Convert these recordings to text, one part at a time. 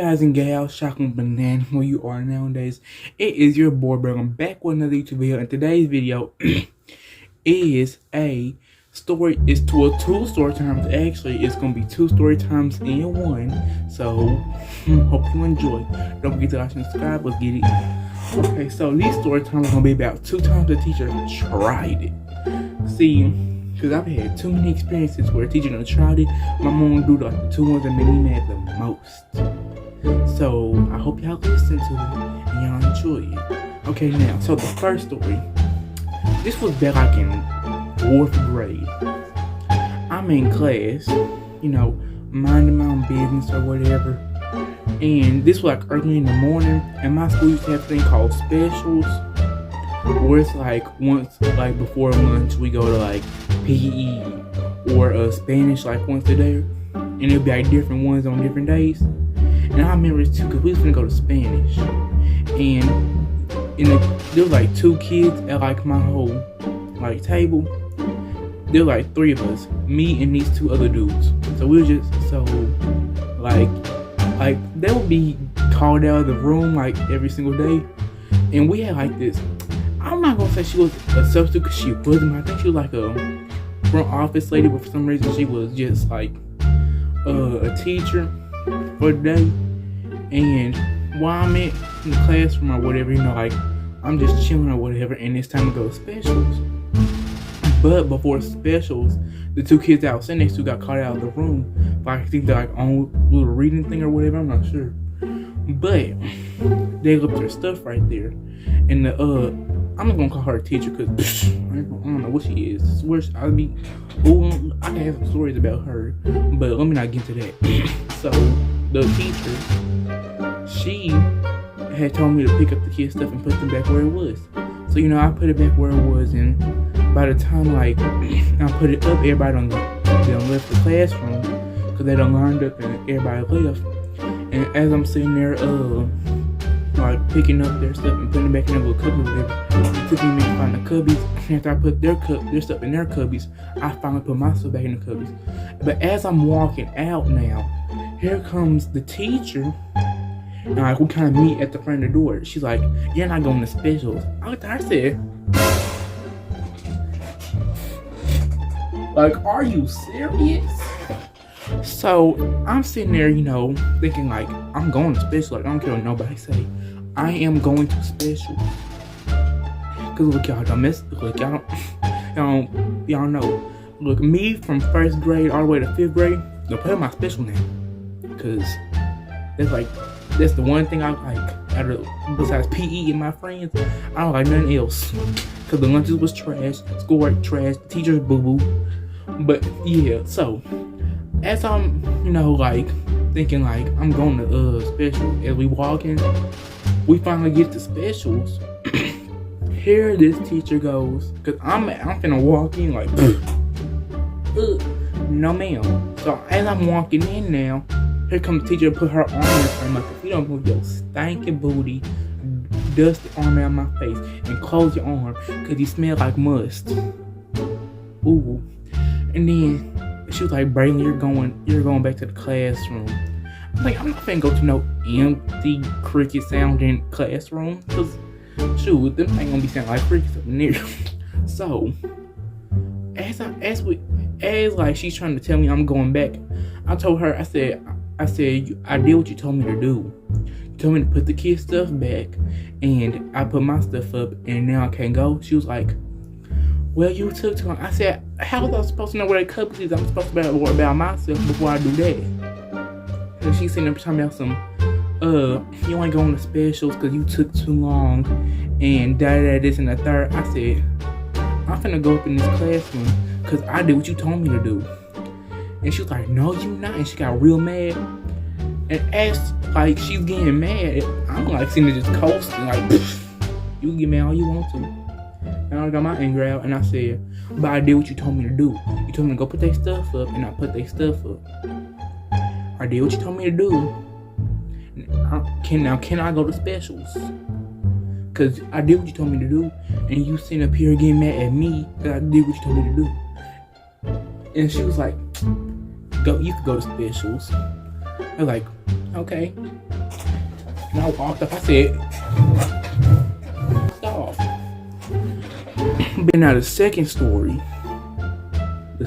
guys and gals, shocking banana where you are nowadays. It is your boy bro. I'm back with another YouTube video, and today's video is a story. It's two story times. Actually, it's gonna be two story times in one. So hope you enjoy. Don't forget to like and subscribe. Let's get it. Okay, so these story times are gonna be about 2 times the teacher tried it. See, because I've had too many experiences where a teacher done tried it. My mom do like the 2 ones that made me mad the most. So I hope y'all listen to it and y'all enjoy it. Okay, now, so the first story. This was back like in 4th grade. I'm in class, you know, minding my own business or whatever. And this was like early in the morning, and my school used to have a thing called specials, where it's like once, like before lunch, we go to like PE or Spanish like once a day, and it'll be like different ones on different days. And I remember it too, because we was gonna go to Spanish, and there was like 2 kids at like my whole like table. There were like 3 of us, me and these 2 other dudes. So we were just so like they would be called out of the room like every single day, and we had like this. I'm not gonna say she was a substitute because she wasn't. I think she was like a front office lady, but for some reason she was just like a teacher for the day. And while I'm in the classroom or whatever, you know, like I'm just chilling or whatever, and it's time to go to specials. But before specials, the 2 kids that I was sitting next to got called out of the room. But I think they're like on a little reading thing or whatever, I'm not sure. But they left their stuff right there. And the I'm not gonna call her a teacher because I don't know what she is. I can have some stories about her, but let me not get into that. So the teacher, she had told me to pick up the kids' stuff and put them back where it was. So you know, I put it back where it was, and by the time like I put it up, everybody done left the classroom because they done lined up and everybody left. And as I'm sitting there, like picking up their stuff and putting it back in their little cubbies or whatever, it took me a minute to find the cubbies. After I put their stuff in their cubbies, I finally put my stuff back in the cubbies. But as I'm walking out now, here comes the teacher. And like we kind of meet at the front of the door. She's like, "You're not going to specials." I said, like, are you serious? So I'm sitting there, you know, thinking like, I'm going to special. Like, I don't care what nobody say. I am going to special. Cause look, y'all don't miss. Look, y'all know. Look, me from 1st grade all the way to 5th grade, they'll put in my special name. Cause that's the one thing I like. Besides PE and my friends, I don't like nothing else. Cause the lunches was trash, schoolwork trash, the teachers boo boo. But yeah, so as I'm, you know, like thinking like I'm going to special, as we walk in, we finally get to specials. Here this teacher goes, cause I'm finna walk in like, no ma'am. So as I'm walking in now, here comes the teacher, put her arm in front of me. Like, if you don't move your stinking booty, dust the arm out of my face and close your arm, cause you smell like must. Ooh. And then she was like, "Braylon, you're going back to the classroom." I'm like, I'm not finna go to no empty cricket sounding classroom, cause shoot, them ain't gonna be sounding like crickets up in there. So as like she's trying to tell me I'm going back, I told her, I said, I did what you told me to do. You told me to put the kids' stuff back, and I put my stuff up, and now I can't go. She was like, "Well, you took too long." I said, "How was I supposed to know where the cup is? I'm supposed to worry about myself before I do that." And she's sitting there talking about some, you ain't going to specials because you took too long, and this and the third. I said, I'm finna go up in this classroom because I did what you told me to do. And she was like, "No, you not." And she got real mad. And as like she's getting mad, I'm like sitting there just coasting, like, you can get mad all you want to. And I got my anger out, and I said, "But I did what you told me to do. You told me to go put their stuff up, and I put their stuff up. I did what you told me to do. Can I go to specials? Cause I did what you told me to do, and you sitting up here getting mad at me that I did what you told me to do." And she was like, "You could go to specials." I was like, "Okay." And I walked up. I said, "Stop." But now the second story. I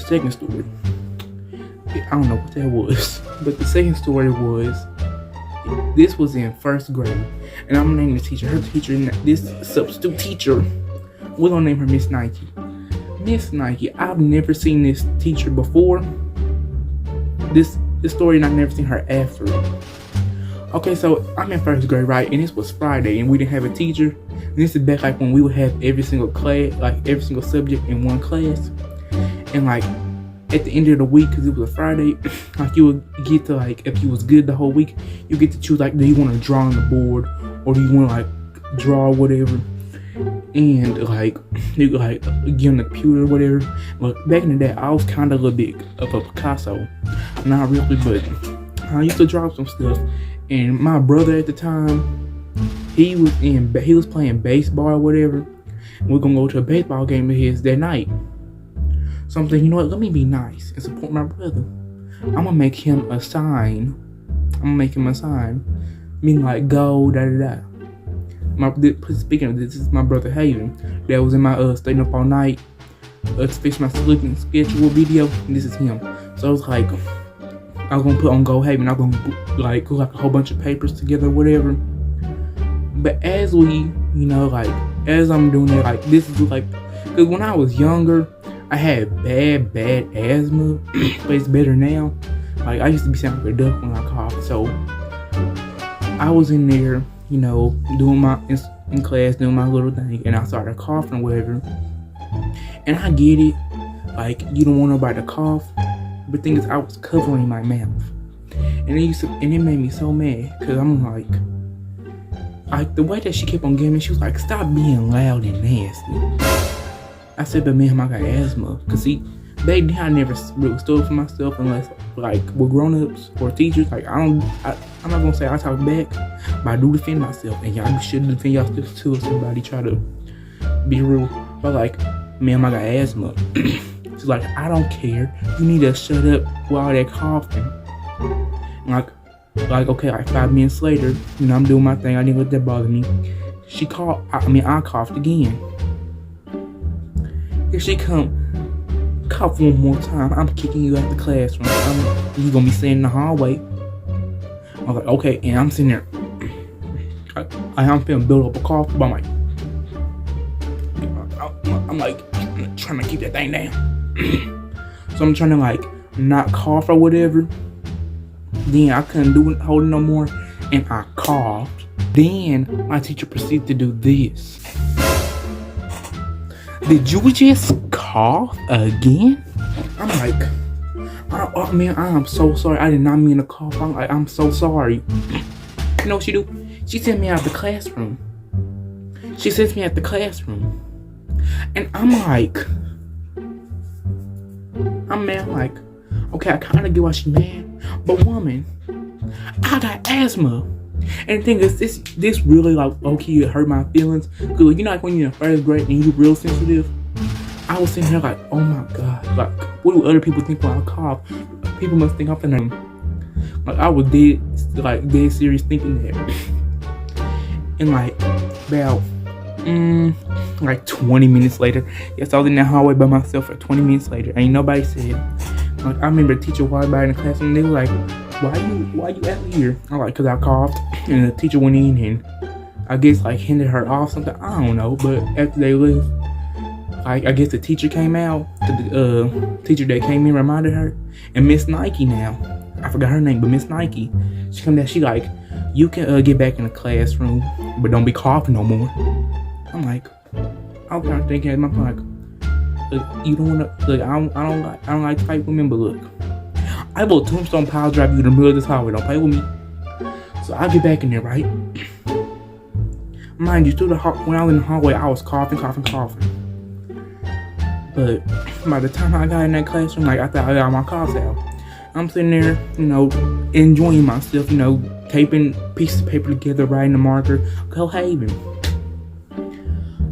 don't know what that was, but the second story was, this was in first grade, and I'm gonna name the teacher. Her teacher, this substitute teacher, we're gonna name her Miss Nike. Miss Nike, I've never seen this teacher before. This story, and I've never seen her after. Okay, so I'm in first grade, right? And this was Friday, and we didn't have a teacher. And this is back like when we would have every single class, like every single subject in one class. And like at the end of the week, because it was a Friday, like you would get to like, if you was good the whole week, you get to choose like, do you want to draw on the board or do you want to like draw whatever? And like you could like get on the computer or whatever. But back in the day, I was kind of a little bit of a Picasso, not really, but I used to draw some stuff. And my brother at the time, he was playing baseball or whatever. And we're gonna go to a baseball game of his that night. So I'm thinking, you know what? Let me be nice and support my brother. I'm gonna make him a sign. Meaning like go da da da. Speaking of this is my brother Haven. That was in my staying up all night to fix my sleeping schedule video. And this is him. So I was like, I was gonna put on Go Haven. I'm gonna like go like a whole bunch of papers together or whatever. But as we, as I'm doing it, like this is like, because when I was younger, I had bad asthma, but it's better now. Like I used to be sounding like a duck when I coughed. So I was in there, doing in class, doing my little thing, and I started coughing or whatever. And I get it, like you don't want nobody to cough. But the thing is, I was covering my mouth, and it made me so mad because I'm like the way that she kept on getting me, she was like, "Stop being loud and nasty." I said, "But ma'am, I got asthma." Cause see, back then I never really stood for myself unless like with grown-ups or teachers. Like I'm not gonna say I talk back, but I do defend myself, and y'all should defend yourself too if somebody try to be rude. But like, "Ma'am, I got asthma." She's like, "I don't care. You need to shut up with all that coughing." Like okay, like 5 minutes later, I'm doing my thing. I didn't let that bother me. She called. I coughed again. Here she come. Cough one more time. I'm kicking you out the classroom. You gonna be sitting in the hallway. I was like, okay, and I'm sitting there. I'm feeling build up a cough, but I'm trying to keep that thing down. So I'm trying to like not cough or whatever. Then I couldn't hold it no more, and I coughed. Then my teacher proceeded to do this. "Did you just cough again?" I'm like, oh man, I am so sorry. I did not mean to cough. I'm so sorry. You know what she do? She sent me out the classroom. And I'm mad, like, okay, I kind of get why she mad. But woman, I got asthma. And the thing is, this really like low-key hurt my feelings. Cause like when you're in first grade and you're real sensitive. I was sitting here like, oh my god, like what do other people think when I cough? People must think I'm finna. Like I was dead serious thinking that. And like about like 20 minutes later, yes, I was in that hallway by myself for 20 minutes later. Ain't nobody said. Like I remember the teacher walked by in the classroom and they were like, why you out here? I'm like, cause I coughed. And the teacher went in and I guess like handed her off something. I don't know. But after they left, like I guess the teacher came out. The teacher that came in reminded her. And Miss Nike now, I forgot her name, but Miss Nike, she come down. She like, you can get back in the classroom, but don't be coughing no more. I'm like, I was kind of thinking at my point, like, look, you don't want to. Look, I don't like to fight women, but look, I will tombstone pile drive you in the middle of this hallway. Don't play with me. So I get back in there, right? Mind you, when I was in the hallway, I was coughing. But by the time I got in that classroom, like I thought I got my coughs out. I'm sitting there, enjoying myself, taping pieces of paper together, writing a marker. Go Haven.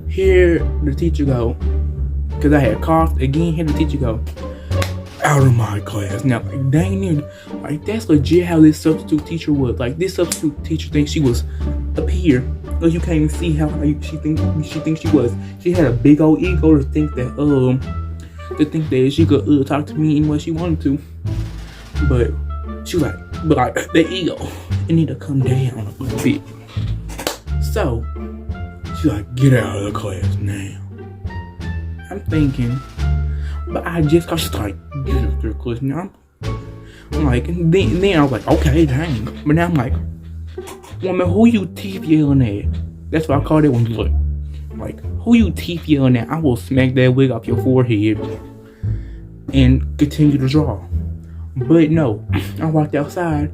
Here the teacher go, because I had coughed again. Here the teacher go, out of my class. Now, like, dang it, like, that's legit how this substitute teacher was. Like, this substitute teacher thinks she was up here. Cause you can't even see how she thinks she was. She had a big old ego to think that she could talk to me any way she wanted to. But she was like, the ego, it need to come down a little bit. So she's like, get out of the class now. I'm thinking, but I just got like, get out of the class now. I'm like, and then I was like, okay, dang. But now I'm like, woman, who you teeth yelling at? That's what I call it when you look. Like, who you teeth yelling at? I will smack that wig off your forehead and continue to draw. But no, I walked outside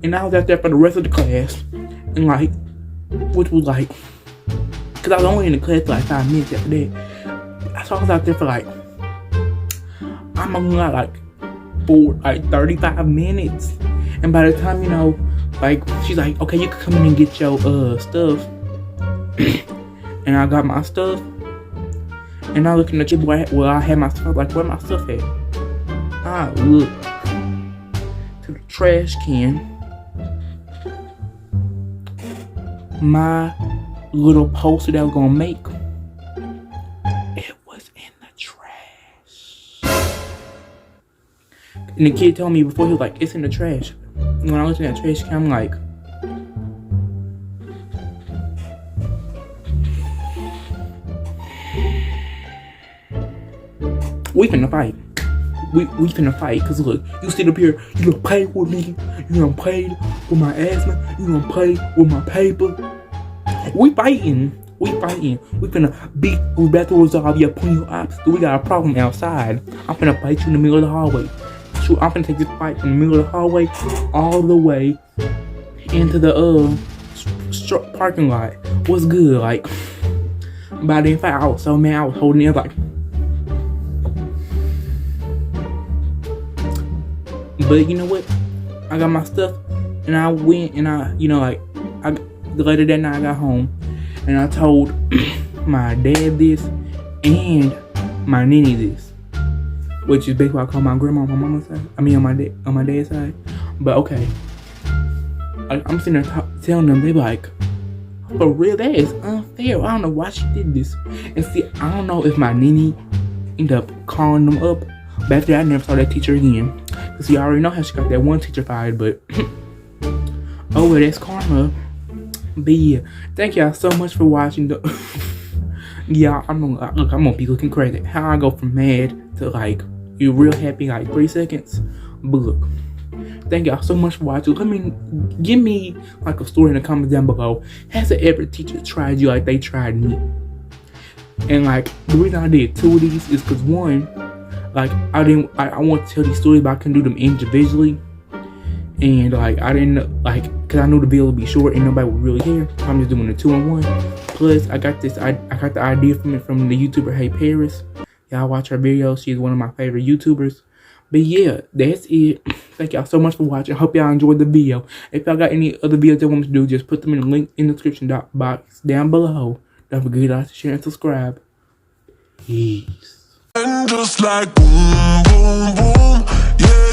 and I was out there for the rest of the class. And like, which was like, cause I was only in the class for like 5 minutes after that. So I was out there for like, I'm only like 35 minutes. And by the time, you know, like, she's like, okay, you can come in and get your stuff. And I got my stuff. And I looking at your boy, well, I had my stuff, like, where my stuff at? I look to the trash can. My little poster that I was gonna make, it was in the trash. And the kid told me before, he was like, it's in the trash. When I looked in that trash can, I'm like, we finna fight. We finna fight, cause look, you sit up here, you done play with me, you done played with my asthma, you done played with my paper. We fighting. We finna beat, we about to resolve your point of obstacle. We got a problem outside. I'm finna fight you in the middle of the hallway. Shoot, I'm finna take this fight from the middle of the hallway all the way into the parking lot. What's good? Like, by then fight, I was so mad, I was holding it like. But you know what? I got my stuff and I went and later that night I got home and I told my dad this and my nanny this, which is basically what I call my grandma on my mama's side. I mean on my dad's side. But okay, I'm sitting there telling them, they like, for real, that is unfair. I don't know why she did this. And see, I don't know if my nanny ended up calling them up. But after that, I never saw that teacher again. Cause you already know how she got that one teacher fired, but oh well, that's karma. But yeah, thank y'all so much for watching. Yeah, I'm gonna be looking crazy. How I go from mad to like you real happy like 3 seconds. But look, thank y'all so much for watching. Give me like a story in the comments down below. Has it ever teacher tried you like they tried me? And like the reason I did 2 of these is cause one, like I want to tell these stories, but I couldn't do them individually. And like I didn't cause I knew the video would be short and nobody would really care. So I'm just doing the 2-in-1. Plus I got the idea from the YouTuber Hey Paris. Y'all watch her videos. She's one of my favorite YouTubers. But yeah, that's it. Thank y'all so much for watching. Hope y'all enjoyed the video. If y'all got any other videos you want me to do, just put them in the link in the description box down below. Don't forget to share and subscribe. Peace. And just like boom, boom, boom, yeah.